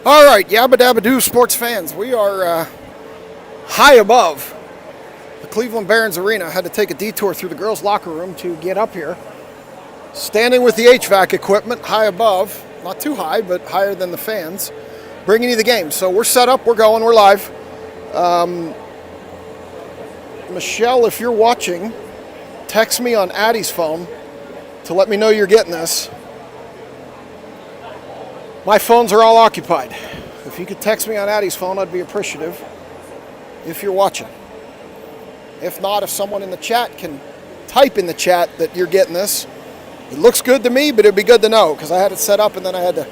All right, Yabba Dabba Doo sports fans. We are high above the Cleveland Barons Arena. I had to take a detour through the girls' locker room to get up here. Standing with the HVAC equipment high above, not too high, but higher than the fans, bringing you the game. So we're set up, we're going, we're live. Michelle, if you're watching, text me on Addie's phone to let me know you're getting this. My phones are all occupied. If you could text me on Addie's phone, I'd be appreciative if you're watching. If not, if someone in the chat can type in the chat that you're getting this. It looks good to me, but it'd be good to know because I had it set up and then I had to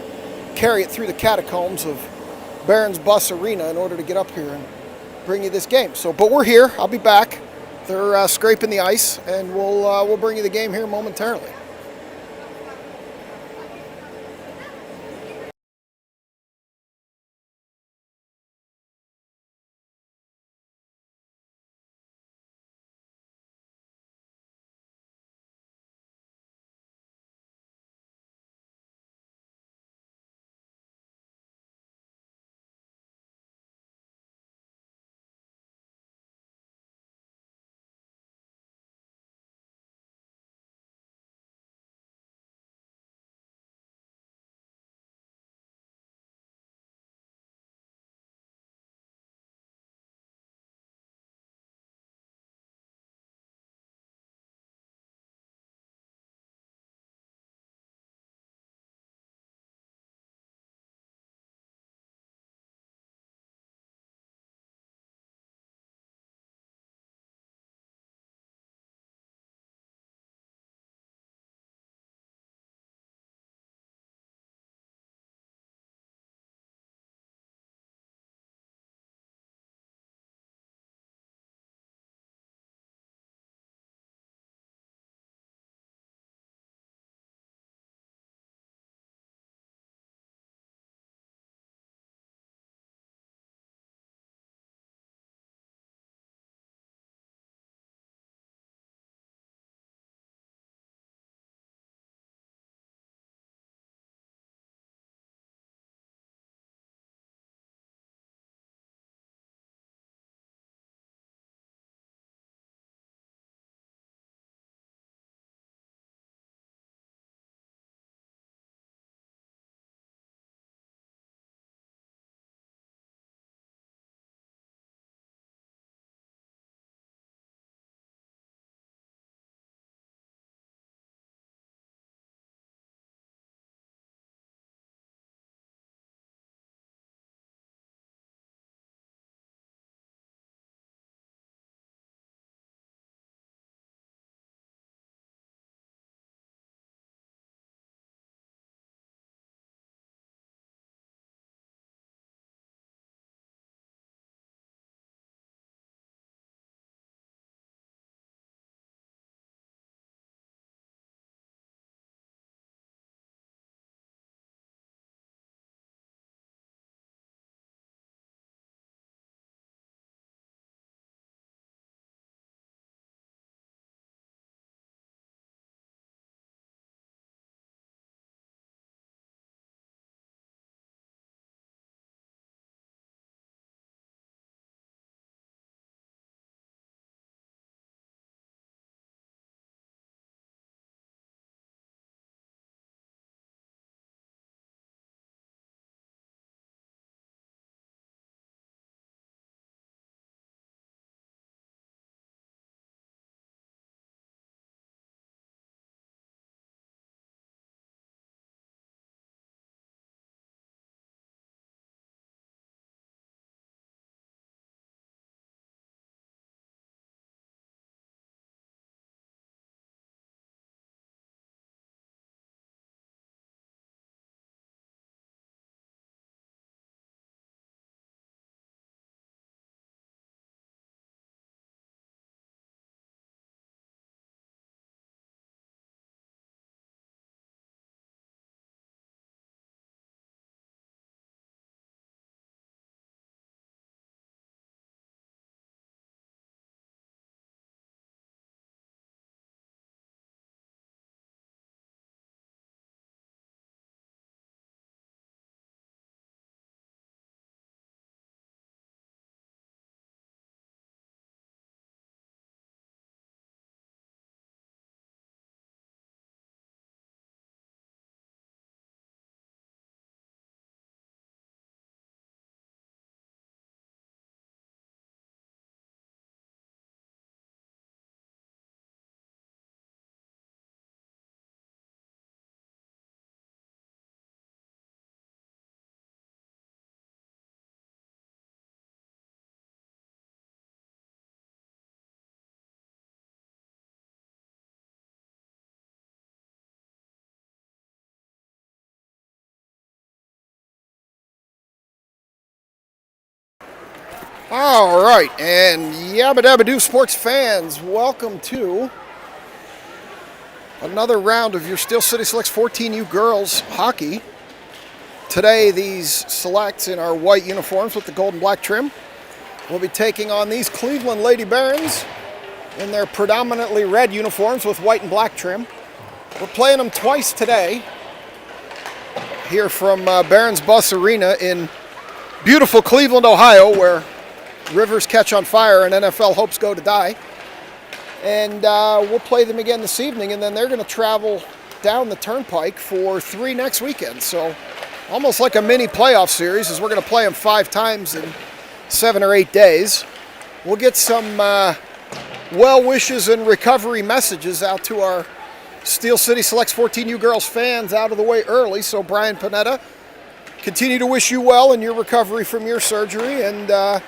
carry it through the catacombs of Barons Bus Arena in order to get up here and bring you this game. But we're here. I'll be back. They're scraping the ice, and we'll bring you the game here momentarily. All right, and yabba dabba doo sports fans, welcome to another round of your Steel City Selects 14U girls hockey. Today, these selects in our white uniforms with the gold and black trim will be taking on these Cleveland Lady Barons in their predominantly red uniforms with white and black trim. We're playing them twice today here from Barons Bus Arena in beautiful Cleveland, Ohio, where rivers catch on fire and NFL hopes go to die. And we'll play them again this evening, and then they're going to travel down the turnpike for 3 next weekend. So almost like a mini playoff series, as we're going to play them 5 times in 7 or 8 days. We'll get some well wishes and recovery messages out to our Steel City Selects 14U girls fans out of the way early. So Brian Panetta, continue to wish you well in your recovery from your surgery. And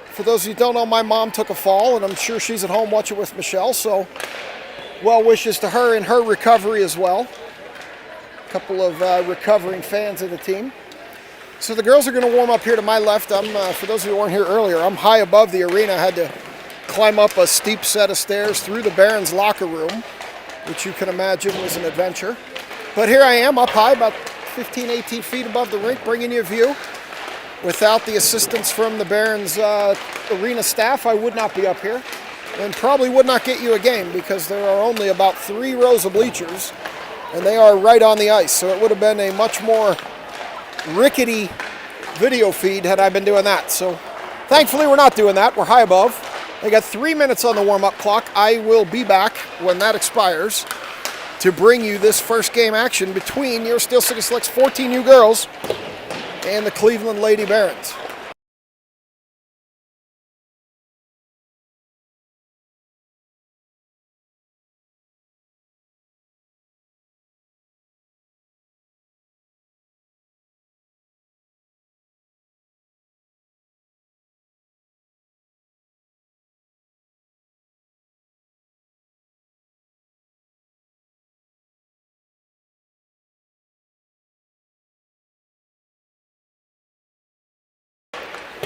for those of you who don't know, my mom took a fall, and I'm sure she's at home watching with Michelle, so well wishes to her in her recovery as well. A couple of recovering fans of the team. So the girls are going to warm up here to my left. For those of you who weren't here earlier, I'm high above the arena. I had to climb up a steep set of stairs through the Barons locker room, which you can imagine was an adventure. But here I am up high, about 15, 18 feet above the rink, bringing you a view. Without the assistance from the Barons arena staff, I would not be up here, and probably would not get you a game because there are only about 3 rows of bleachers, and they are right on the ice. So it would have been a much more rickety video feed had I been doing that. So thankfully we're not doing that. We're high above. They got 3 minutes on the warm-up clock. I will be back when that expires to bring you this first game action between your Steel City Selects 14U girls and the Cleveland Lady Barons.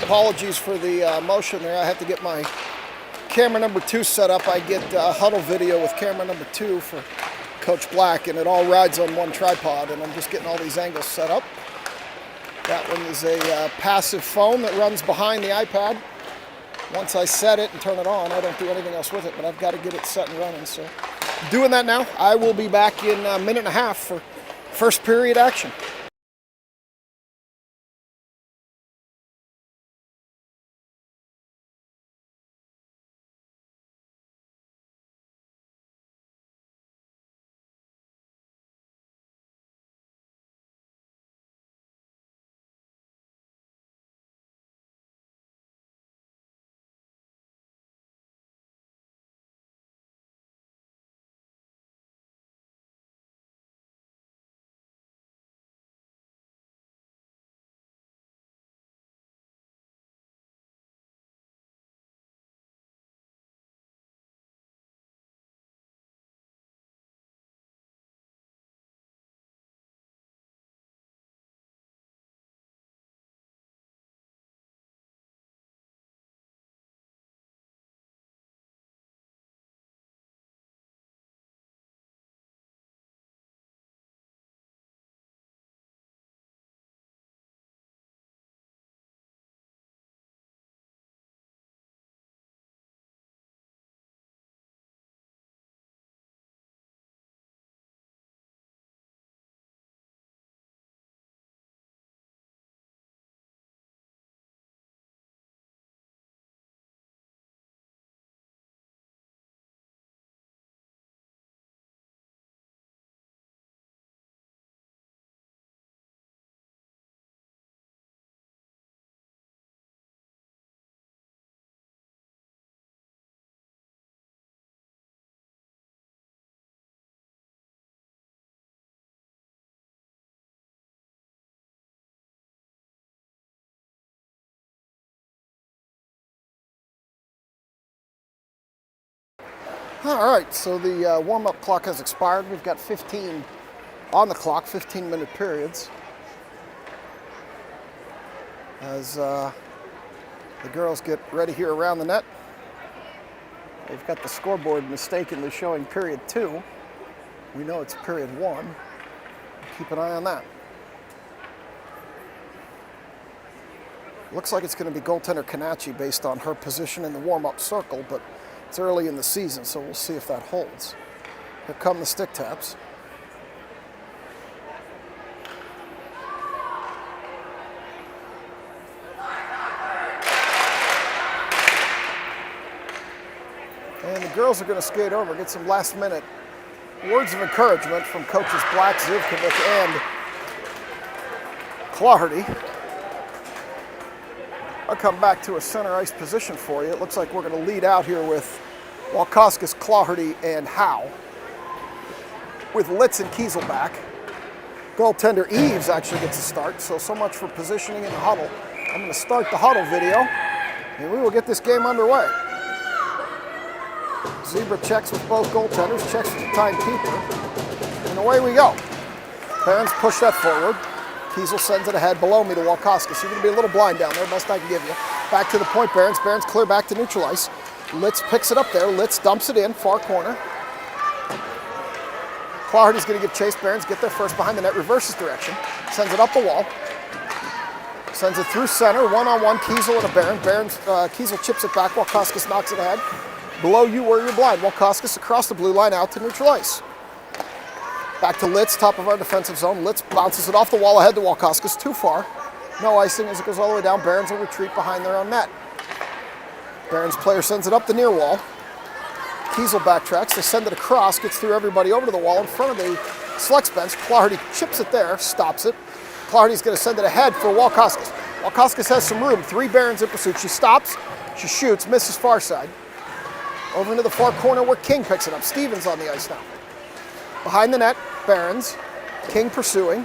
Apologies for the motion there. I had to get my camera number 2 set up. I get huddle video with camera number 2 for Coach Black, and it all rides on one tripod, and I'm just getting all these angles set up. That one is a passive phone that runs behind the iPad. Once I set it and turn it on, I don't do anything else with it, but I've got to get it set and running. So doing that now. I will be back in a minute and a half for first period action. All right, so the warm-up clock has expired. We've got 15 on the clock, 15-minute periods. As The girls get ready here around the net. They've got the scoreboard mistakenly showing period 2. We know it's period 1. Keep an eye on that. Looks like it's going to be goaltender Kanachi based on her position in the warm-up circle, but it's early in the season, so we'll see if that holds. Here come the stick taps. And the girls are going to skate over, get some last-minute words of encouragement from coaches Black, Zivkovic, and Claherty. I'll come back to a center ice position for you. It looks like we're going to lead out here with Walkoskis, Claherty, and Howe, with Litz and Kiesel back. Goaltender Eves actually gets a start, so much for positioning in the huddle. I'm going to start the huddle video, and we will get this game underway. Zebra checks with both goaltenders, checks with the timekeeper, and away we go. Barons push that forward. Kiesel sends it ahead below me to Walkoskis. You're going to be a little blind down there, best I can give you. Back to the point, Barons. Barons clear back to neutral ice. Litz picks it up there. Litz dumps it in, far corner. Claherty's going to give chase. Barons get there first behind the net, reverses direction. Sends it up the wall. Sends it through center, one-on-one, Kiesel and a Baron. Kiesel chips it back, Walkoskis knocks it ahead. Below you where you're blind. Walkoskis across the blue line out to neutral ice. Back to Litz, top of our defensive zone. Litz bounces it off the wall ahead to Walkoskis, too far. No icing as it goes all the way down. Barons will retreat behind their own net. Barons player sends it up the near wall. Kiesel backtracks. They send it across, gets through everybody over to the wall in front of the Flex bench. Claherty chips it there, stops it. Claherty's going to send it ahead for Walkoskis. Walkoskis has some room. 3 Barons in pursuit. She stops, she shoots, misses far side. Over into the far corner where King picks it up. Stevens on the ice now. Behind the net, Barons. King pursuing.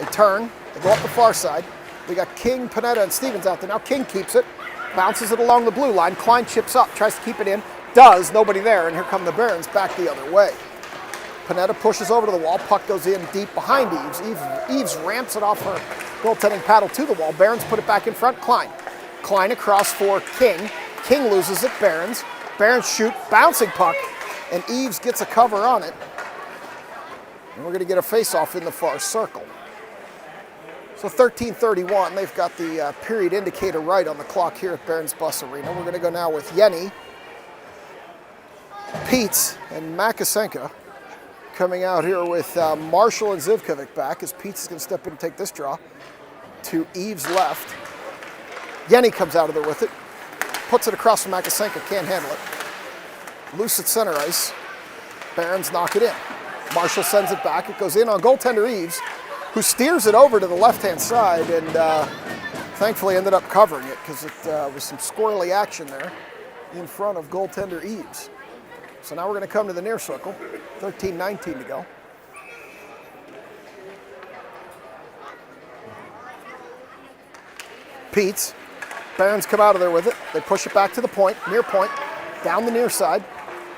They turn. They go up the far side. We got King, Panetta, and Stevens out there. Now King keeps it. Bounces it along the blue line. Klein chips up. Tries to keep it in. Does. Nobody there. And here come the Barons back the other way. Panetta pushes over to the wall. Puck goes in deep behind Eves. Eves ramps it off her goaltending paddle to the wall. Barons put it back in front. Klein. Klein across for King. King loses it. Barons. Barons shoot. Bouncing puck. And Eves gets a cover on it. And we're going to get a face-off in the far circle. So 13:31, they've got the period indicator right on the clock here at Barons Bus Arena. We're going to go now with Yenny, Peets, and Makasenka coming out here with Marshall and Zivkovic back as Peets is going to step in and take this draw to Eves' left. Yenny comes out of there with it, puts it across from Makasenka, can't handle it. Loose at center ice. Barons knock it in. Marshall sends it back. It goes in on goaltender Eves, who steers it over to the left-hand side and thankfully ended up covering it because it was some squirrely action there in front of goaltender Eves. So now we're going to come to the near circle. 13:19 to go. Peets. Barons come out of there with it. They push it back to the point, near point, down the near side.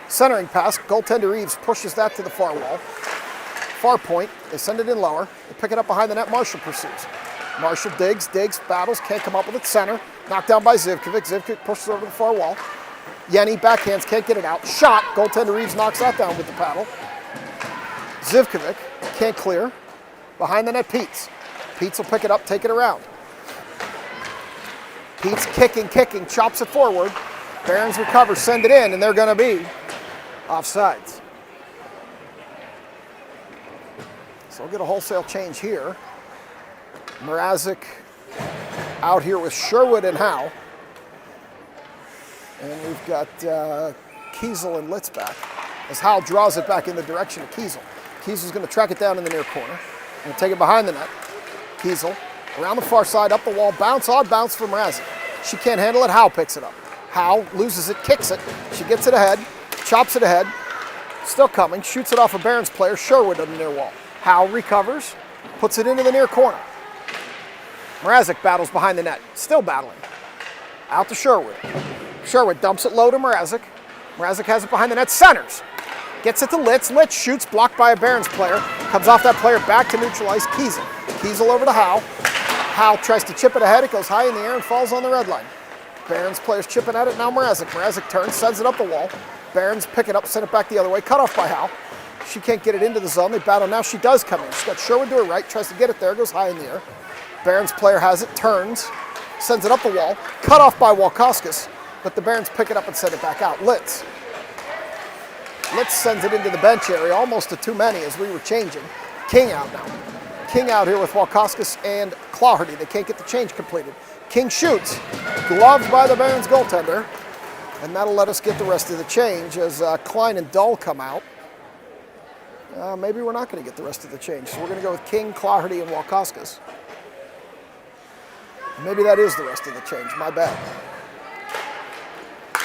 Centering pass, goaltender Eves pushes that to the far wall. Far point, they send it in lower. They pick it up behind the net, Marshall pursues. Marshall digs, battles, can't come up with it, center. Knocked down by Zivkovic. Zivkovic pushes over to the far wall. Yenny backhands, can't get it out. Shot, goaltender Eves knocks that down with the paddle. Zivkovic can't clear. Behind the net, Peets. Peets will pick it up, take it around. Peets kicking, chops it forward. Barons recover, send it in, and they're going to be offsides. So we'll get a wholesale change here. Mrazek out here with Sherwood and Howe. And we've got Kiesel and Litz back as Howe draws it back in the direction of Kiesel. Kiesel's going to track it down in the near corner. Going to take it behind the net. Kiesel around the far side, up the wall, odd bounce for Mrazek. She can't handle it, Howe picks it up. Howe loses it, kicks it. She gets it ahead, chops it ahead. Still coming, shoots it off a Barons player, Sherwood on the near wall. Howe recovers, puts it into the near corner. Mrazek battles behind the net, still battling. Out to Sherwood. Sherwood dumps it low to Mrazek. Mrazek has it behind the net, centers. Gets it to Litz. Litz shoots, blocked by a Barons player. Comes off that player back to neutral ice, Kiesel. Kiesel over to Howe. Howe tries to chip it ahead. It goes high in the air and falls on the red line. Barons players chipping at it. Now Mrazek. Mrazek turns, sends it up the wall. Barons pick it up, send it back the other way. Cut off by Howe. She can't get it into the zone. They battle. Now she does come in. She's got Sherwood to her right. Tries to get it there. Goes high in the air. Barons player has it. Turns. Sends it up the wall. Cut off by Walkoskis. But the Barons pick it up and send it back out. Litz sends it into the bench area. Almost to too many as we were changing. King out now. King out here with Walkoskis and Clawherty. They can't get the change completed. King shoots. Gloved by the Barons goaltender. And that'll let us get the rest of the change as Klein and Dull come out. Maybe we're not going to get the rest of the change. So we're going to go with King, Clawherty, and Walkoskis. Maybe that is the rest of the change. My bad.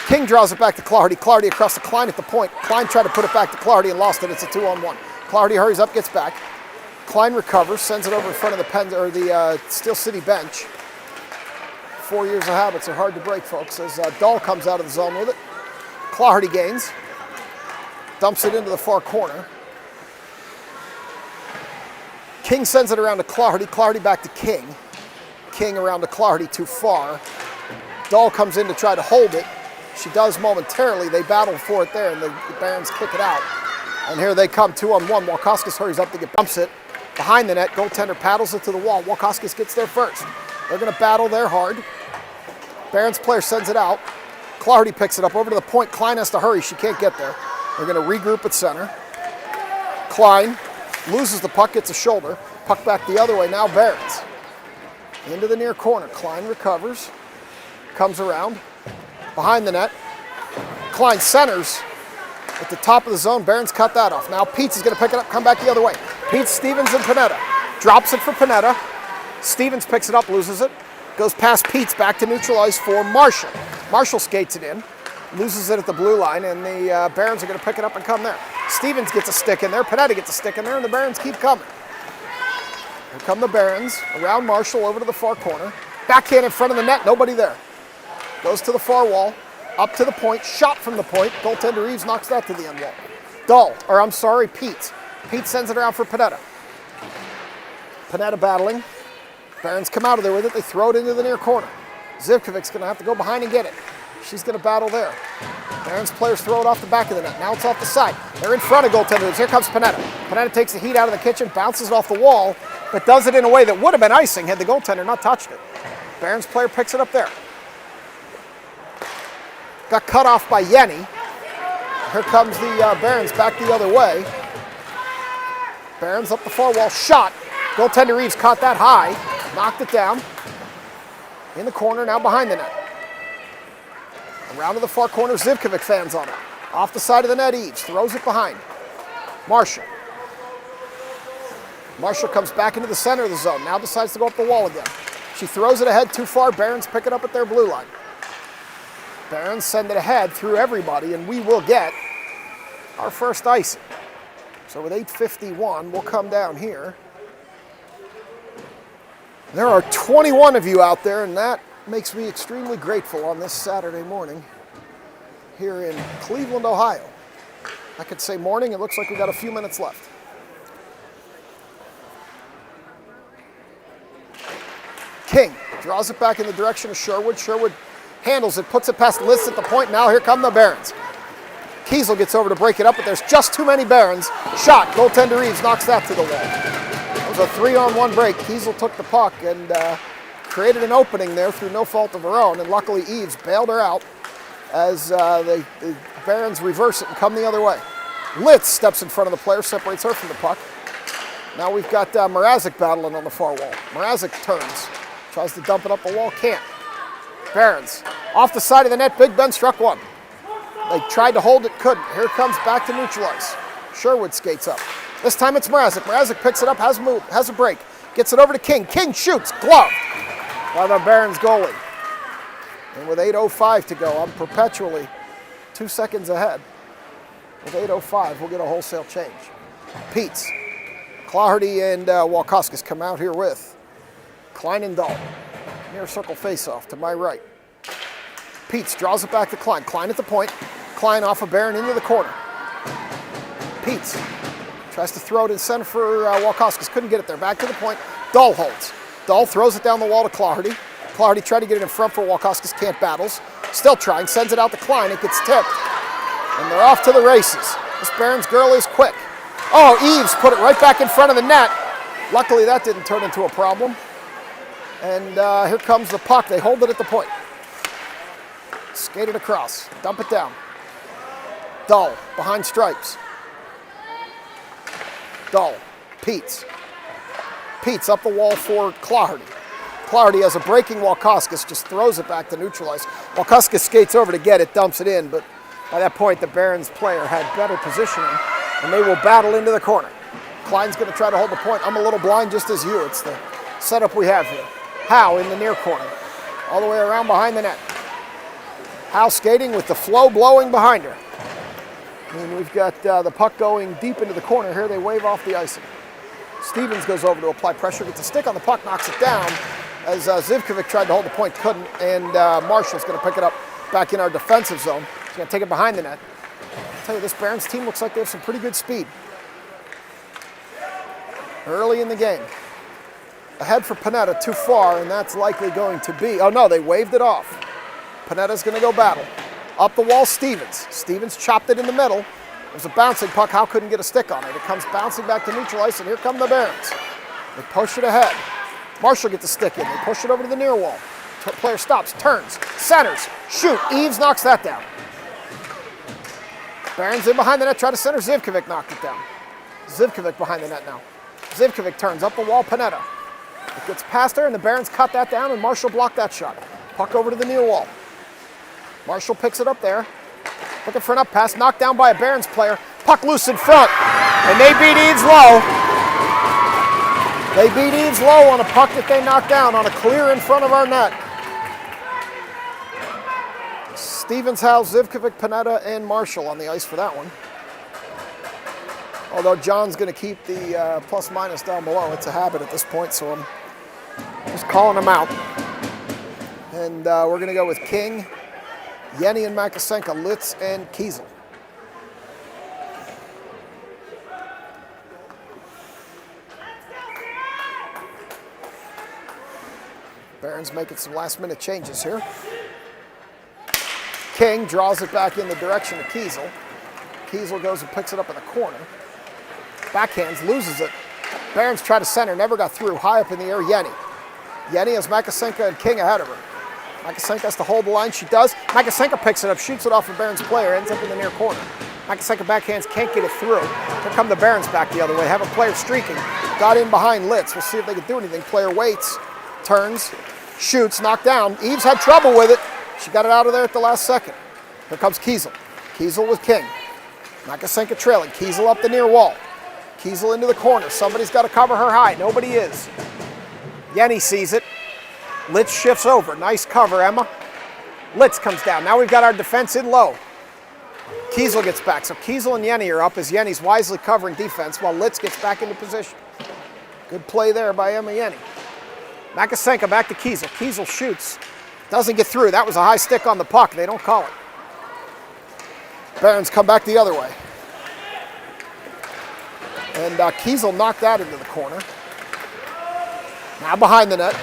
King draws it back to Clawherty. Clawherty across to Klein at the point. Klein tried to put it back to Clawherty and lost it. It's a 2-on-1. Clawherty hurries up, gets back. Klein recovers, sends it over in front of the Steel City bench. 4 years of habits are hard to break, folks, as Dahl comes out of the zone with it. Clawherty gains. Dumps it into the far corner. King sends it around to Clawherty. Clawherty back to King. King around to Clawherty too far. Dahl comes in to try to hold it. She does momentarily. They battle for it there, and the Barons kick it out. And here they come, 2-on-1. Walkoskis hurries up to get bumps it behind the net. Goaltender paddles it to the wall. Walkoskis gets there first. They're going to battle there hard. Barons player sends it out. Clawherty picks it up over to the point. Klein has to hurry. She can't get there. They're going to regroup at center. Klein loses the puck, gets a shoulder. Puck back the other way. Now Barons. Into the near corner. Klein recovers. Comes around. Behind the net. Klein centers at the top of the zone. Barons cut that off. Now Peets is going to pick it up, come back the other way. Peets, Stevens, and Panetta. Drops it for Panetta. Stevens picks it up, loses it. Goes past Peets, back to neutralize for Marshall. Marshall skates it in. Loses it at the blue line, and the Barons are going to pick it up and come there. Stevens gets a stick in there. Panetta gets a stick in there, and the Barons keep coming. Here come the Barons. Around Marshall, over to the far corner. Backhand in front of the net, nobody there. Goes to the far wall, up to the point, shot from the point. Goaltender Reeves knocks that to the end wall. Peets. Peets sends it around for Panetta. Panetta battling. Barons come out of there with it. They throw it into the near corner. Zivkovic's going to have to go behind and get it. She's going to battle there. Barons players throw it off the back of the net. Now it's off the side. They're in front of goaltenders. Here comes Panetta. Panetta takes the heat out of the kitchen, bounces it off the wall, but does it in a way that would have been icing had the goaltender not touched it. Barons player picks it up there. Got cut off by Yenny. Here comes the Barons back the other way. Barons up the far wall, shot. Goaltender Reeves caught that high, knocked it down. In the corner, now behind the net. Around to the far corner, Zivkovic fans on it. Off the side of the net, Eaves throws it behind. Marshall. Marshall comes back into the center of the zone, now decides to go up the wall again. She throws it ahead too far, Barons pick it up at their blue line. Barons send it ahead through everybody, and we will get our first icing. So with 8:51, we'll come down here. There are 21 of you out there, and that makes me extremely grateful on this Saturday morning here in Cleveland, Ohio. I could say morning. It looks like we got a few minutes left. King draws it back in the direction of Sherwood. Sherwood handles it, puts it past Litz at the point. Now here come the Barons. Kiesel gets over to break it up, but there's just too many Barons. Shot. Goaltender Reeves knocks that to the wall. It was a 3-on-1 break. Kiesel took the puck and created an opening there through no fault of her own, and luckily Eaves bailed her out as the Barons reverse it and come the other way. Litz steps in front of the player, separates her from the puck. Now we've got Mrazek battling on the far wall. Mrazek turns, tries to dump it up the wall, can't. Barons, off the side of the net, Big Ben struck one. They tried to hold it, couldn't. Here comes back to neutralize. Sherwood skates up. This time it's Mrazek. Mrazek picks it up, has a break. Gets it over to King. King shoots, gloved by the Barons goalie. And with 8:05 to go, I'm perpetually 2 seconds ahead. With 8:05, we'll get a wholesale change. Peets, Clawherty, and Walkoskis come out here with Klein and Dahl. Near circle face-off to my right. Peets draws it back to Klein. Klein at the point. Klein off of Baron into the corner. Peets tries to throw it in center for Walkoskis. Couldn't get it there. Back to the point. Dahl holds. Dahl throws it down the wall to Clardy. Clardy tried to get it in front for Walkoskis, can't battles. Still trying, sends it out to Klein, it gets tipped. And they're off to the races. This Barons girl is quick. Oh, Eves put it right back in front of the net. Luckily that didn't turn into a problem. And here comes the puck. They hold it at the point. Skate it across, dump it down. Dahl, behind stripes. Dahl, Peets. Peets up the wall for Clardy. Clardy has a breaking Walkoskis, just throws it back to neutralize. Walkoskis skates over to get it, dumps it in, but by that point the Barons player had better positioning, and they will battle into the corner. Klein's going to try to hold the point. I'm a little blind just as you. It's the setup we have here. Howe in the near corner, all the way around behind the net. Howe skating with the flow blowing behind her. And we've got the puck going deep into the corner here. They wave off the icing. Stevens goes over to apply pressure, gets a stick on the puck, knocks it down. As Zivkovic tried to hold the point, couldn't, and Marshall's going to pick it up back in our defensive zone. He's going to take it behind the net. I'll tell you, this Barons team looks like they have some pretty good speed. Early in the game. Ahead for Panetta, too far, and that's likely going to be, oh no, they waved it off. Panetta's going to go battle. Up the wall, Stevens. Stevens chopped it in the middle. There's a bouncing puck. Howe couldn't get a stick on it. It comes bouncing back to neutral ice, and here come the Barons. They push it ahead. Marshall gets a stick in. They push it over to the near wall. Player stops, turns, centers, shoot. Eves knocks that down. Barons in behind the net, try to center. Zivkovic knocked it down. Zivkovic behind the net now. Zivkovic turns up the wall, Panetta. It gets past her, and the Barons cut that down, and Marshall blocked that shot. Puck over to the near wall. Marshall picks it up there. Looking for an up pass, knocked down by a Barons player. Puck loose in front, and they beat Eves low. They beat Eves low on a puck that they knocked down on a clear in front of our net. Stevens, Howe, Zivkovic, Panetta, and Marshall on the ice for that one. Although John's going to keep the plus minus down below. It's a habit at this point, so I'm just calling them out. And we're going to go with King, Yenny and Makasenka, Litz, and Kiesel. Barons making some last-minute changes here. King draws it back in the direction of Kiesel. Kiesel goes and picks it up in the corner. Backhands, loses it. Barons try to center, never got through. High up in the air, Yenny. Yenny has Makasenka and King ahead of her. Makasenka has to hold the line, she does. Makasenka picks it up, shoots it off a Barons player, ends up in the near corner. Makasenka backhands, can't get it through. Here come the Barons back the other way, have a player streaking. Got in behind Litz, we'll see if they can do anything. Player waits, turns, shoots, knocked down. Eves had trouble with it. She got it out of there at the last second. Here comes Kiesel. Kiesel with King. Makasenka trailing, Kiesel up the near wall. Kiesel into the corner, somebody's got to cover her high, nobody is. Yenny sees it. Litz shifts over. Nice cover, Emma. Litz comes down. Now we've got our defense in low. Kiesel gets back. So Kiesel and Yenny are up as Yenny's wisely covering defense while Litz gets back into position. Good play there by Emma Yenny. Makasenka back to Kiesel. Kiesel shoots. Doesn't get through. That was a high stick on the puck. They don't call it. Barons come back the other way. And Kiesel knocked that into the corner. Now behind the net.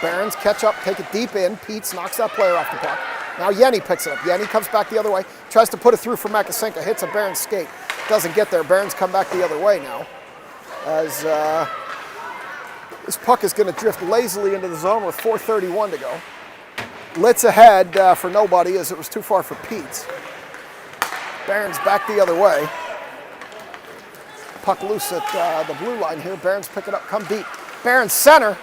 Barons catch up, take it deep in. Peets knocks that player off the puck. Now Yenny picks it up. Yenny comes back the other way, tries to put it through for Makasenka, hits a Barons skate. Doesn't get there. Barons come back the other way now. As this puck is going to drift lazily into the zone with 4:31 to go. Litz ahead for nobody as it was too far for Peets. Barons back the other way. Puck loose at the blue line here. Barons pick it up, come deep. Barons center.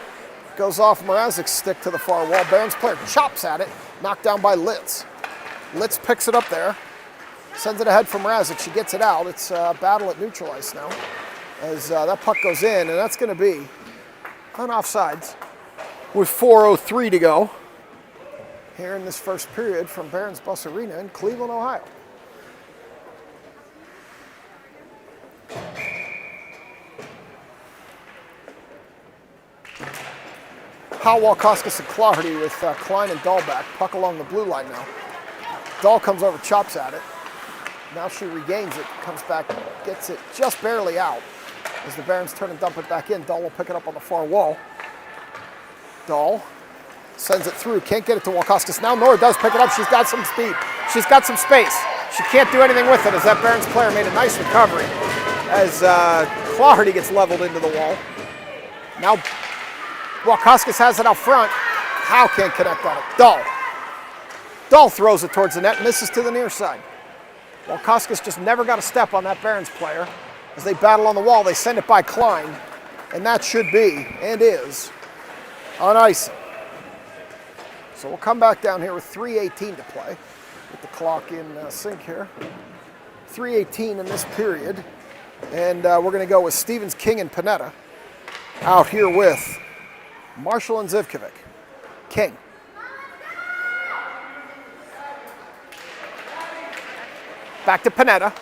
Goes off Mrazek's stick to the far wall. Barons player chops at it. Knocked down by Litz. Litz picks it up there. Sends it ahead for Mrazek. She gets it out. It's a battle at neutral ice now. As that puck goes in, and that's going to be on offsides with 4:03 to go here in this first period from Barons Bus Arena in Cleveland, Ohio. Howe, Walkoskis, and Clardy with Klein and Dahl back. Puck along the blue line now. Dahl comes over, chops at it. Now she regains it, comes back, gets it just barely out. As the Barons turn and dump it back in, Dahl will pick it up on the far wall. Dahl sends it through, can't get it to Walkoskis. Now Nora does pick it up, she's got some speed. She's got some space. She can't do anything with it as that Barons player made a nice recovery as Claherty gets leveled into the wall. Now Walkoskis has it out front. Howe can't connect on it. Dahl throws it towards the net, misses to the near side. Walkoskis just never got a step on that Barons player. As they battle on the wall, they send it by Klein, and that should be, and is, on icing. So we'll come back down here with 3:18 to play. Get the clock in sync here. 3:18 in this period, and we're going to go with Stevens, King, and Panetta. Out here with Marshall and Zivkovic. King. Back to Panetta.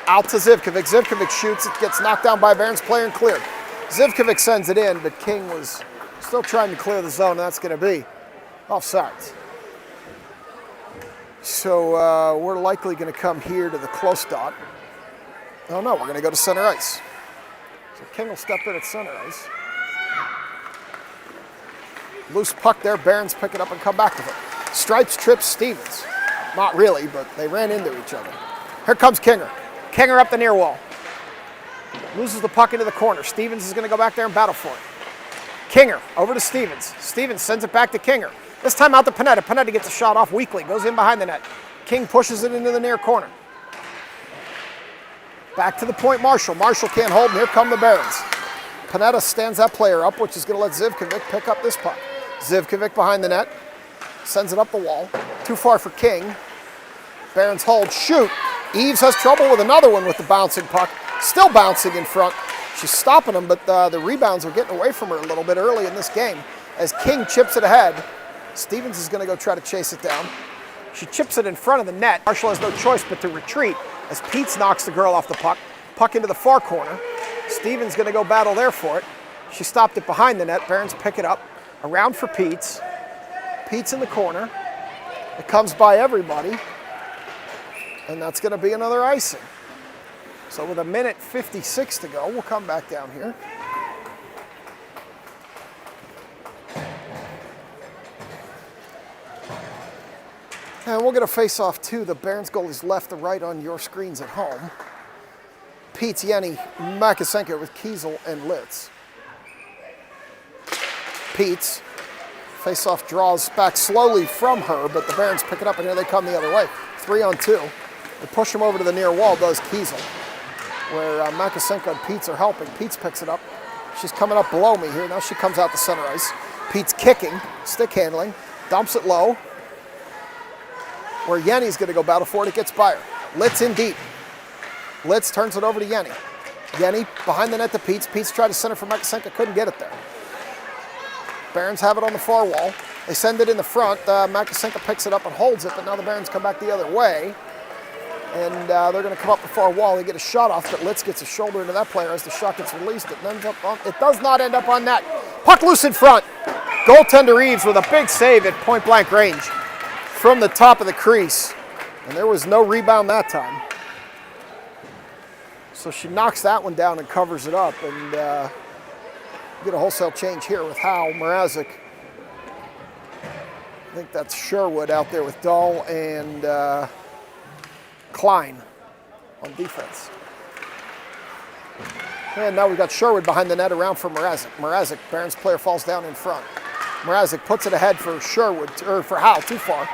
Out to Zivkovic. Zivkovic shoots. It gets knocked down by a Barons player and cleared. Zivkovic sends it in, but King was still trying to clear the zone, and that's going to be offsides. So we're likely going to come here to the close dot. Oh no, we're going to go to center ice. So King will step in at center ice. Loose puck there. Barons pick it up and come back with it. Stripes trips Stevens. Not really, but they ran into each other. Here comes Kinger. Kinger up the near wall. Loses the puck into the corner. Stevens is going to go back there and battle for it. Kinger over to Stevens. Stevens sends it back to Kinger. This time out to Panetta. Panetta gets a shot off weakly. Goes in behind the net. King pushes it into the near corner. Back to the point Marshall. Marshall can't hold, and here come the Barons. Panetta stands that player up, which is going to let Zivkovic pick up this puck. Zivkovic behind the net. Sends it up the wall. Too far for King. Barons hold. Shoot. Eves has trouble with another one with the bouncing puck. Still bouncing in front. She's stopping him, but the rebounds are getting away from her a little bit early in this game. As King chips it ahead, Stevens is going to go try to chase it down. She chips it in front of the net. Marshall has no choice but to retreat as Peets knocks the girl off the puck. Puck into the far corner. Stevens going to go battle there for it. She stopped it behind the net. Barons pick it up. Around for Peets. Peets in the corner. It comes by everybody. And that's going to be another icing. So with 1:56 to go, we'll come back down here. And we'll get a face-off too. The Barons goalies left to right on your screens at home. Peets, Yenny, Makasenko with Kiesel and Litz. Peets. Face-off draws back slowly from her, but the Barons pick it up, and here they come the other way. 3-on-2. They push him over to the near wall, does Kiesel, where Makasenko and Peets are helping. Peets picks it up. She's coming up below me here. Now she comes out to center ice. Peets kicking, stick handling, dumps it low, where Yenny's going to go battle for it. It gets by her. Litz in deep. Litz turns it over to Yenny. Yenny behind the net to Peets. Peets tried to center for Makasenko, couldn't get it there. Barons have it on the far wall. They send it in the front. Makasenko picks it up and holds it, but now the Barons come back the other way. And they're going to come up the far wall. They get a shot off, but Litz gets a shoulder into that player as the shot gets released. It does not end up on net. Puck loose in front. Goaltender Eves with a big save at point-blank range from the top of the crease. And there was no rebound that time. So she knocks that one down and covers it up. And get a wholesale change here with Howe, Mrazek. I think that's Sherwood out there with Dahl and Klein on defense. And now we've got Sherwood behind the net around for Mrazek. Mrazek, Barons player, falls down in front. Mrazek puts it ahead for Sherwood, or for Howe, too far.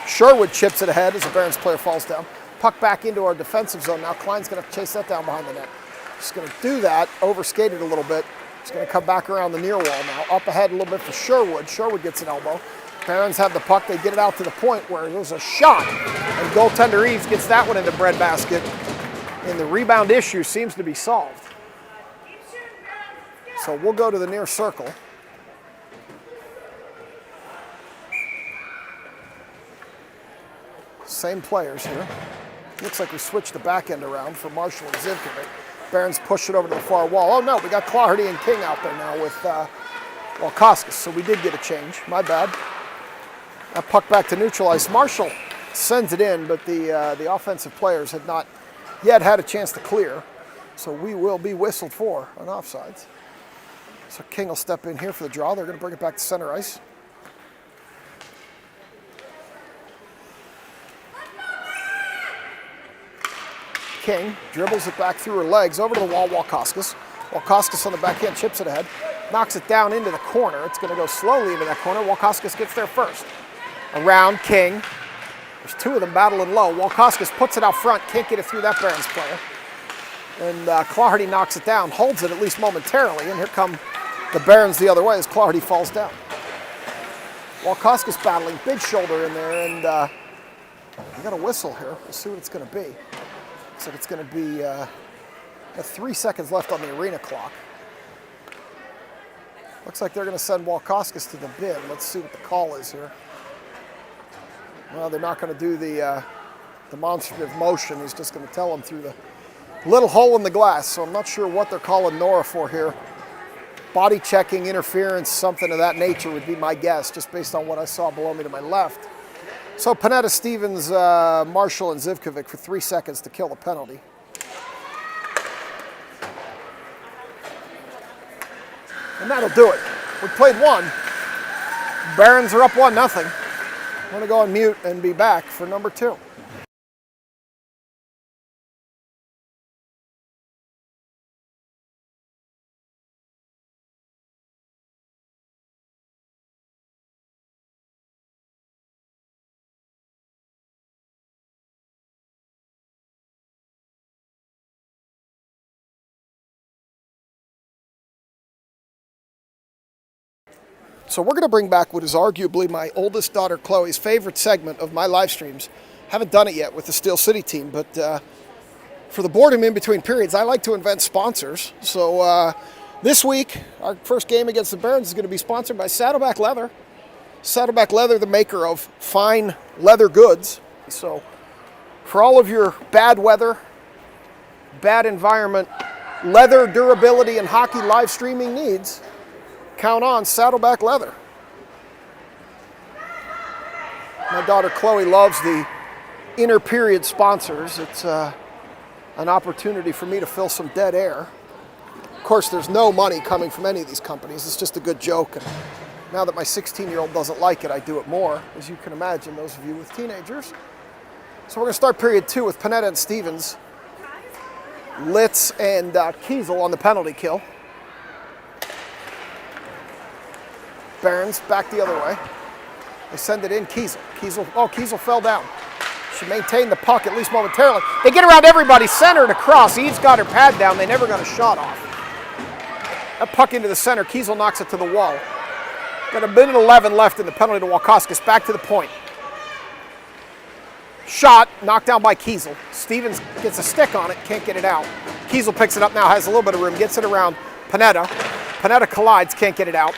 Sherwood chips it ahead as the Barons player falls down. Puck back into our defensive zone. Now Klein's going to chase that down behind the net. He's going to do that, overskated a little bit. He's going to come back around the near wall now. Up ahead a little bit for Sherwood. Sherwood gets an elbow. Barons have the puck. They get it out to the point where there's a shot. And goaltender Eves gets that one in the breadbasket. And the rebound issue seems to be solved. So we'll go to the near circle. Same players here. Looks like we switched the back end around for Marshall and Zivkovic. Barons push it over to the far wall. Oh no, we got Claherty and King out there now with Walkoskis, so we did get a change. My bad. That puck back to neutral ice. Marshall sends it in, but the offensive players had not yet had a chance to clear. So we will be whistled for on offsides. So King will step in here for the draw. They're going to bring it back to center ice. King dribbles it back through her legs over to the wall, Walkoskis. Walkoskis on the backhand, chips it ahead, knocks it down into the corner. It's going to go slowly into that corner. Walkoskis gets there first. Around King. There's two of them battling low. Walkoskis puts it out front, can't get it through that Barons player. And Clardy knocks it down, holds it at least momentarily, and here come the Barons the other way as Clardy falls down. Walkoskis battling, big shoulder in there, and we got a whistle here. We'll see what it's going to be. Looks like it's going to be 3 seconds left on the arena clock. Looks like they're going to send Walkoskis to the bin. Let's see what the call is here. Well, they're not going to do the demonstrative motion. He's just going to tell them through the little hole in the glass. So I'm not sure what they're calling Nora for here. Body checking, interference, something of that nature would be my guess, just based on what I saw below me to my left. So Panetta, Stevens, Marshall, and Zivkovic for 3 seconds to kill the penalty. And that'll do it. We played one. Barons are up 1-0. I'm going to go on mute and be back for number 2. So we're going to bring back what is arguably my oldest daughter Chloe's favorite segment of my live streams. Haven't done it yet with the Steel City team, but for the boredom in between periods, I like to invent sponsors. So this week, our first game against the Barons is going to be sponsored by Saddleback Leather. Saddleback Leather, the maker of fine leather goods. So for all of your bad weather, bad environment, leather durability, and hockey live streaming needs, count on Saddleback Leather. My daughter Chloe loves the inter-period sponsors. It's an opportunity for me to fill some dead air. Of course, there's no money coming from any of these companies. It's just a good joke. And now that my 16-year-old doesn't like it, I do it more, as you can imagine, those of you with teenagers. So we're going to start period 2 with Panetta and Stevens, Litz and Kiesel on the penalty kill. Barons back the other way. They send it in. Kiesel fell down. She maintained the puck at least momentarily. They get around everybody, centered across. Eve's got her pad down. They never got a shot off. That puck into the center. Kiesel knocks it to the wall. Got 1:11 left in the penalty to Walkoskis. Back to the point. Shot, knocked down by Kiesel. Stevens gets a stick on it, can't get it out. Kiesel picks it up now, has a little bit of room, gets it around Panetta. Panetta collides, can't get it out.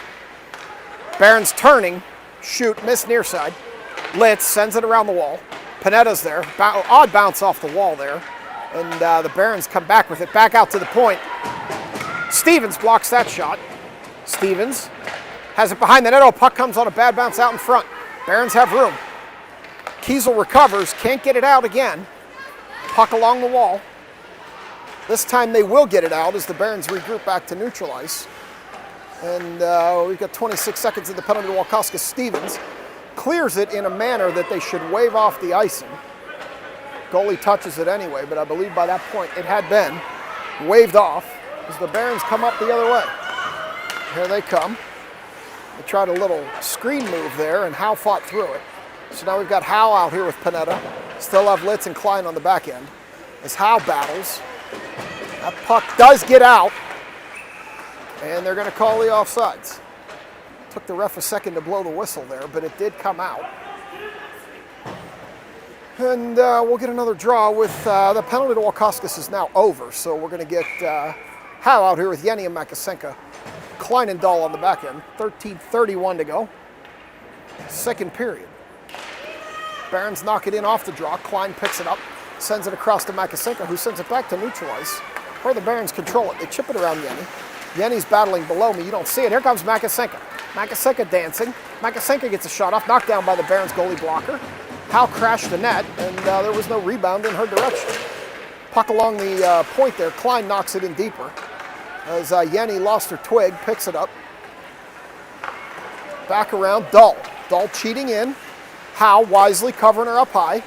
Barons turning, shoot, miss near side. Litz sends it around the wall. Panetta's there, odd bounce off the wall there. And the Barons come back with it, back out to the point. Stevens blocks that shot. Stevens has it behind the net. Oh, puck comes on a bad bounce out in front. Barons have room. Kiesel recovers, can't get it out again. Puck along the wall. This time they will get it out as the Barons regroup back to neutral ice. And we've got 26 seconds in the penalty to Walkoskis. Stevens clears it in a manner that they should wave off the icing. Goalie touches it anyway, but I believe by that point it had been waved off as the Barons come up the other way. Here they come. They tried a little screen move there, and Howe fought through it. So now we've got Howe out here with Panetta. Still have Litz and Klein on the back end. As Howe battles, that puck does get out. And they're going to call the offsides. Took the ref a second to blow the whistle there, but it did come out. And we'll get another draw with the penalty to Walkoskis is now over. So we're going to get Howe out here with Yenny and Makasenka. Klein and Dahl on the back end. 13:31 to go. Second period. Barons knock it in off the draw. Klein picks it up, sends it across to Makasenka, who sends it back to neutral ice, where the Barons control it. They chip it around Yenny. Yenny's battling below me. You don't see it. Here comes Makasenka. Makasenka dancing. Makasenka gets a shot off, knocked down by the Barons goalie blocker. Howe crashed the net, and there was no rebound in her direction. Puck along the point there. Klein knocks it in deeper as Yenny lost her twig, picks it up. Back around, Dahl. Dahl cheating in. Howe wisely covering her up high.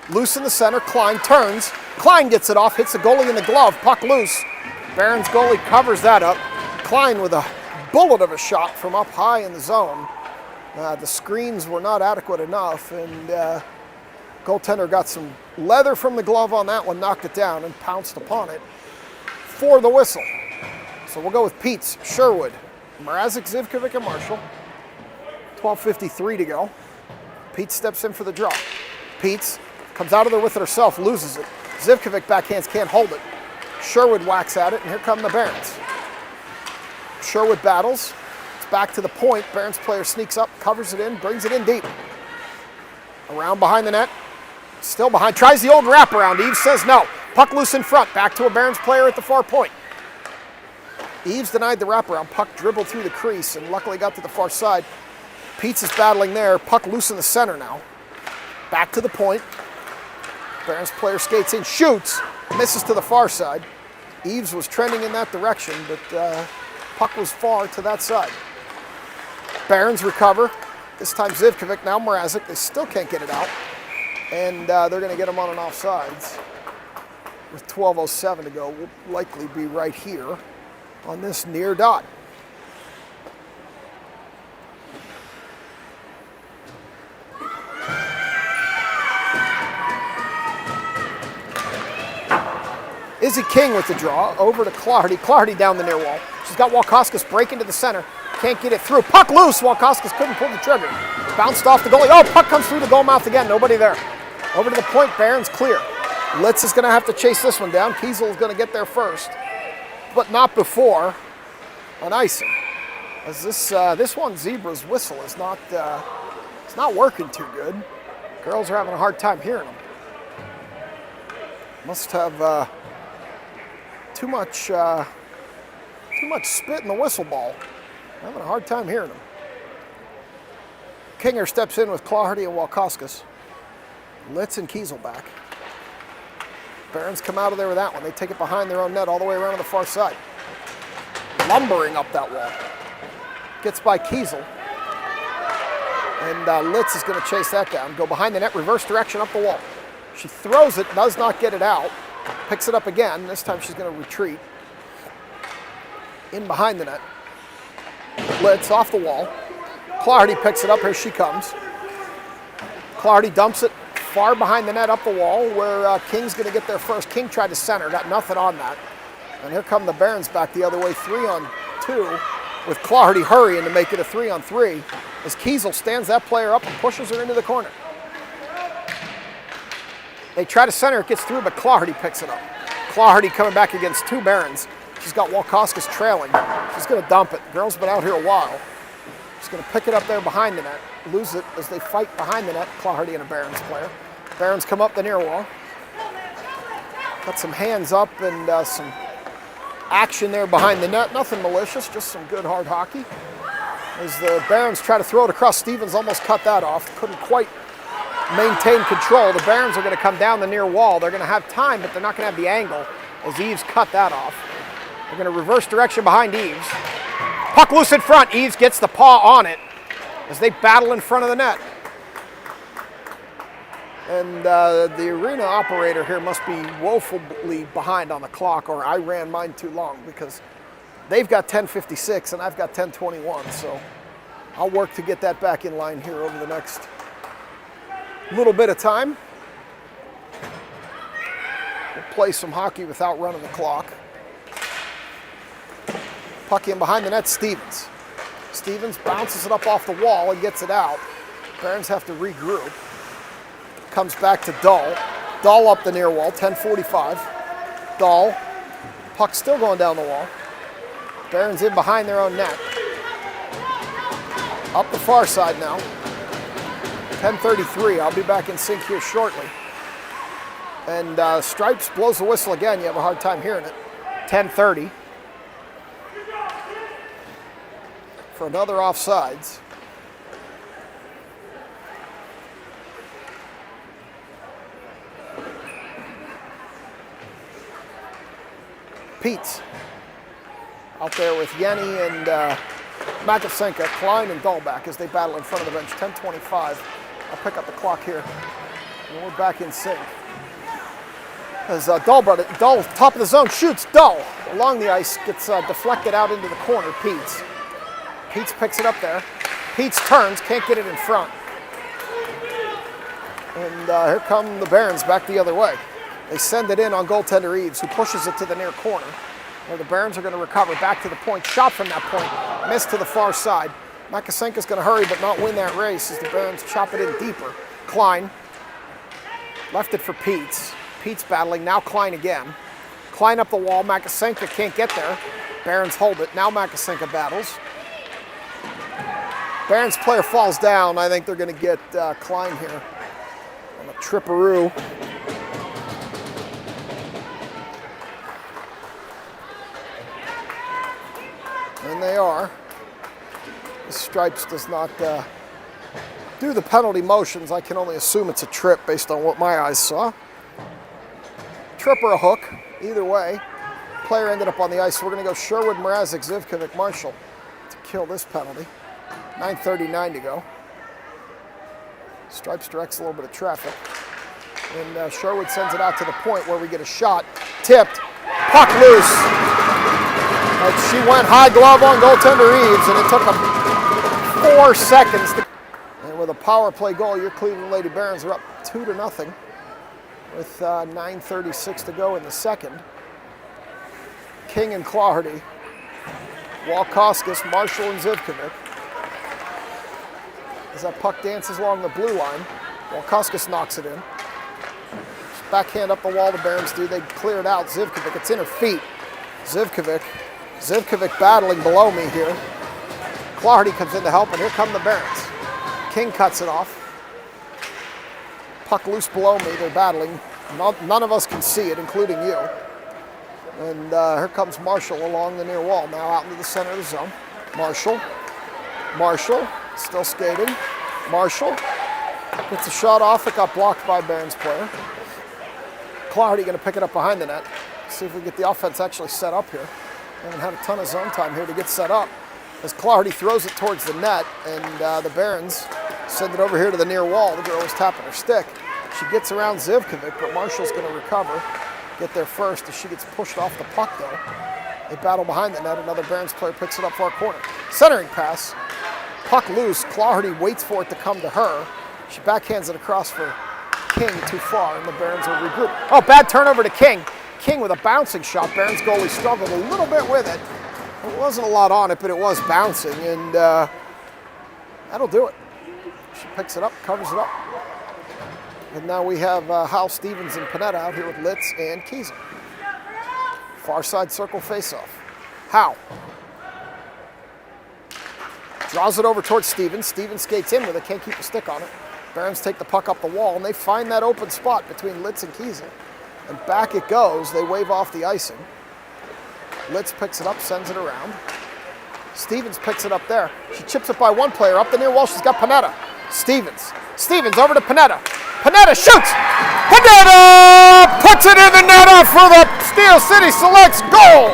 Loose in the center, Klein turns. Klein gets it off, hits the goalie in the glove, puck loose. Barron's goalie covers that up. Klein with a bullet of a shot from up high in the zone. The screens were not adequate enough, and goaltender got some leather from the glove on that one, knocked it down, and pounced upon it for the whistle. So we'll go with Peets, Sherwood, Mrazek, Zivkovic, and Marshall. 12:53 to go. Peets steps in for the draw. Peets comes out of there with it herself, loses it. Zivkovic backhands, can't hold it. Sherwood whacks at it, and here come the Barons. Sherwood battles. It's back to the point. Barons player sneaks up, covers it in, brings it in deep. Around behind the net. Still behind. Tries the old wraparound. Eves says no. Puck loose in front. Back to a Barons player at the far point. Eves denied the wraparound. Puck dribbled through the crease and luckily got to the far side. Peets is battling there. Puck loose in the center now. Back to the point. Barons player skates in, shoots, misses to the far side. Eves was trending in that direction, but puck was far to that side. Barons recover. This time Zivkovic, now Mrazek. They still can't get it out. And they're going to get him on an offsides. With 12:07 to go, we'll likely be right here on this near dot. Izzy King with the draw, over to Clardy. Clardy down the near wall. She's got Walkoskis break into the center. Can't get it through. Puck loose. Walkoskis couldn't pull the trigger. Bounced off the goalie. Oh, puck comes through the goal mouth again. Nobody there. Over to the point. Barron's clear. Litz is going to have to chase this one down. Kiesel is going to get there first, but not before an icing. As this one, Zebra's whistle is not it's not working too good. Girls are having a hard time hearing them. Must have too much spit in the whistle ball. Having a hard time hearing them. Kinger steps in with Claherty and Walkoskis. Litz and Kiesel back. Barons come out of there with that one. They take it behind their own net all the way around to the far side. Lumbering up that wall. Gets by Kiesel. And Litz is going to chase that down. Go behind the net, reverse direction up the wall. She throws it, does not get it out. Picks it up again. This time she's going to retreat. In behind the net. Litz off the wall. Clardy picks it up. Here she comes. Clardy dumps it far behind the net up the wall where King's going to get there first. King tried to center, got nothing on that. And here come the Barons back the other way, 3-on-2, with Clardy hurrying to make it a 3-on-3 as Kiesel stands that player up and pushes her into the corner. They try to center, it gets through, but Clardy picks it up. Clardy coming back against two Barons. She's got Walkoskis trailing. She's going to dump it. The girl's been out here a while. She's going to pick it up there behind the net, lose it as they fight behind the net, Clardy and a Barons player. Barons come up the near wall. Got some hands up and some action there behind the net. Nothing malicious, just some good hard hockey. As the Barons try to throw it across, Stevens almost cut that off. Couldn't quite maintain control. The Barons are going to come down the near wall. They're going to have time, but they're not going to have the angle as Eves cut that off. They're going to reverse direction behind Eves. Puck loose in front. Eves gets the paw on it as they battle in front of the net. And the arena operator here must be woefully behind on the clock, or I ran mine too long, because they've got 10:56 and I've got 10:21. So I'll work to get that back in line here over the next little bit of time. We'll play some hockey without running the clock. Puck in behind the net, Stevens. Stevens bounces it up off the wall and gets it out. Barons have to regroup. Comes back to Dahl. Dahl up the near wall, 10:45. Dahl. Puck still going down the wall. Barons in behind their own net. Up the far side now. 10:33. I'll be back in sync here shortly. And Stripes blows the whistle again. You have a hard time hearing it. 10:30. For another offsides. Peets out there with Yenny and Makasenka, Klein and Dahlback as they battle in front of the bench. 10:25. I'll pick up the clock here. And we're back in sync. As Dahl, top of the zone, shoots. Dahl along the ice, gets deflected out into the corner. Peets picks it up there. Peets turns, can't get it in front. And here come the Barons back the other way. They send it in on goaltender Eaves, who pushes it to the near corner, where the Barons are going to recover back to the point. Shot from that point, missed to the far side. Makasenka's going to hurry but not win that race as the Barons chop it in deeper. Klein left it for Peets. Peets battling, now Klein again. Klein up the wall, Makasenka can't get there. Barons hold it, now Makasenka battles. Barons player falls down. I think they're going to get Klein here on a tripperoo. And they are. The Stripes does not do the penalty motions. I can only assume it's a trip based on what my eyes saw. Trip or a hook, either way. Player ended up on the ice, so we're going to go Sherwood, Mrazek, Zivkovic, Marshall to kill this penalty. 9:39 to go. Stripes directs a little bit of traffic. And Sherwood sends it out to the point where we get a shot. Tipped, puck loose. And she went high glove on goaltender Eaves, and it took them 4 seconds. And with a power play goal, your Cleveland Lady Barons are up 2-0 with 9:36 to go in the second. King and Claherty, Walkoskis, Marshall, and Zivkovic. As that puck dances along the blue line, Walkoskis knocks it in. Backhand up the wall, the Barons do. They clear it out. Zivkovic, it's in her feet. Zivkovic battling below me here. Claherty comes in to help, and here come the Barons. King cuts it off. Puck loose below me, they're battling. None of us can see it, including you. And here comes Marshall along the near wall, now out into the center of the zone. Marshall, still skating. Marshall gets a shot off, it got blocked by a Barons player. Claherty going to pick it up behind the net. See if we get the offense actually set up here. Haven't had a ton of zone time here to get set up. As Claherty throws it towards the net, and the Barons send it over here to the near wall. The girl was tapping her stick. She gets around Zivkovic, but Marshall's going to recover. Get there first as she gets pushed off the puck, though. They battle behind the net. Another Barons player picks it up far corner. Centering pass. Puck loose. Claherty waits for it to come to her. She backhands it across for King too far, and the Barons will regroup. Oh, bad turnover to King. King with a bouncing shot. Barons goalie struggled a little bit with it. There wasn't a lot on it, but it was bouncing, and that'll do it. She picks it up, covers it up. And now we have Hal, Stevens, and Panetta out here with Litz and Kiesel. Far side circle faceoff. Howe draws it over towards Stevens. Stevens skates in with it, can't keep a stick on it. Barons take the puck up the wall, and they find that open spot between Litz and Kiesel. And back it goes. They wave off the icing. Litz picks it up, sends it around. Stevens picks it up there. She chips it by one player. Up the near wall, she's got Panetta. Stevens over to Panetta. Panetta shoots! Panetta puts it in the net for the Steel City Selects goal!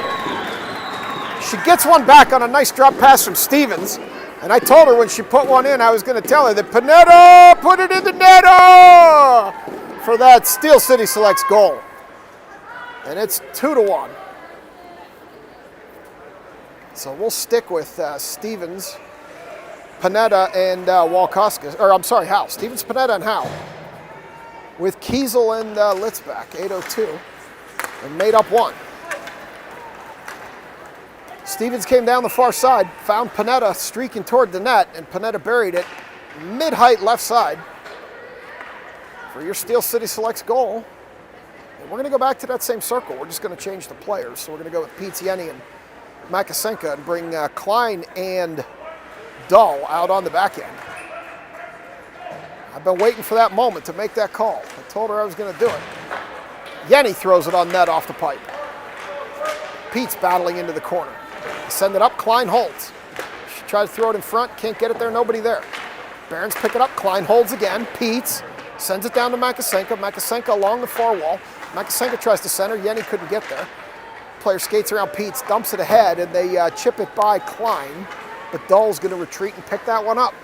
She gets one back on a nice drop pass from Stevens. And I told her when she put one in, I was going to tell her that Panetta put it in the net for that Steel City Selects goal. And it's 2-1. So we'll stick with Stevens, Panetta, and Walkoskis. Or I'm sorry, Howe. Stevens, Panetta, and Howe. With Kiesel and Litz back, 8:02. And made up one. Stevens came down the far side, found Panetta streaking toward the net, and Panetta buried it mid-height left side for your Steel City Selects goal. And we're going to go back to that same circle. We're just going to change the players. So we're going to go with Pete Yenny and Makasenka and bring Klein and Dahl out on the back end. I've been waiting for that moment to make that call. I told her I was going to do it. Yenny throws it on net off the pipe. Pete's battling into the corner. Send it up, Klein holds. She tries to throw it in front, can't get it there, nobody there. Barons pick it up, Klein holds again. Pete's sends it down to Makasenka. Makasenka along the far wall. Makasenka tries to center, Yenny couldn't get there. player skates around Pete's, dumps it ahead, and they chip it by Klein. But Dull's going to retreat and pick that one up.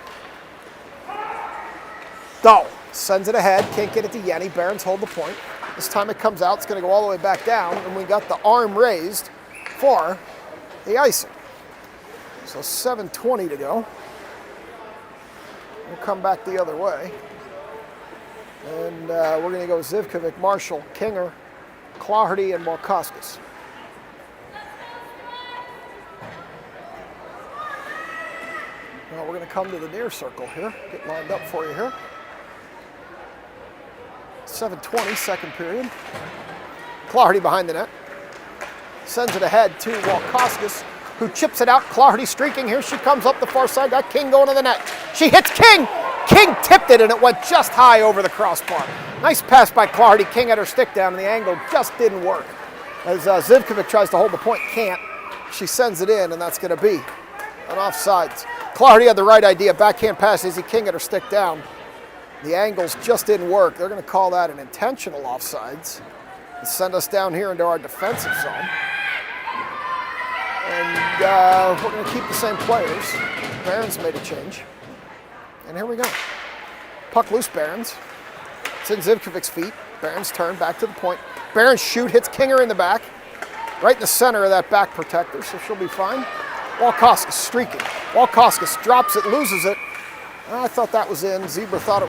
Dull sends it ahead, can't get it to Yenny. Barons hold the point. This time it comes out, it's going to go all the way back down, and we got the arm raised for the icing. So 7:20 to go. We'll come back the other way. And we're going to go Zivkovic, Marshall, Kinger, Claherty, and Walkoskis. Now we're going to come to the near circle here. Get lined up for you here. 7:20, second period. Claherty behind the net. Sends it ahead to Walkoskis, who chips it out. Claherty streaking. Here she comes up the far side. Got King going to the net. She hits King. King tipped it, and it went just high over the crossbar. Nice pass by Claherty. King had her stick down, and the angle just didn't work. As Zivkovic tries to hold the point, can't. She sends it in, and that's going to be an offsides. Claherty had the right idea. Backhand pass, Izzy King had her stick down. The angles just didn't work. They're going to call that an intentional offsides and send us down here into our defensive zone. And we're going to keep the same players. Barons made a change. And here we go. Puck loose, Barons. It's in Zivkovic's feet. Barons turn back to the point. Barons shoot, hits Kinger in the back. Right in the center of that back protector, so she'll be fine. Walkoskis streaking. Walkoskis drops it, loses it. I thought that was in. Zebra thought it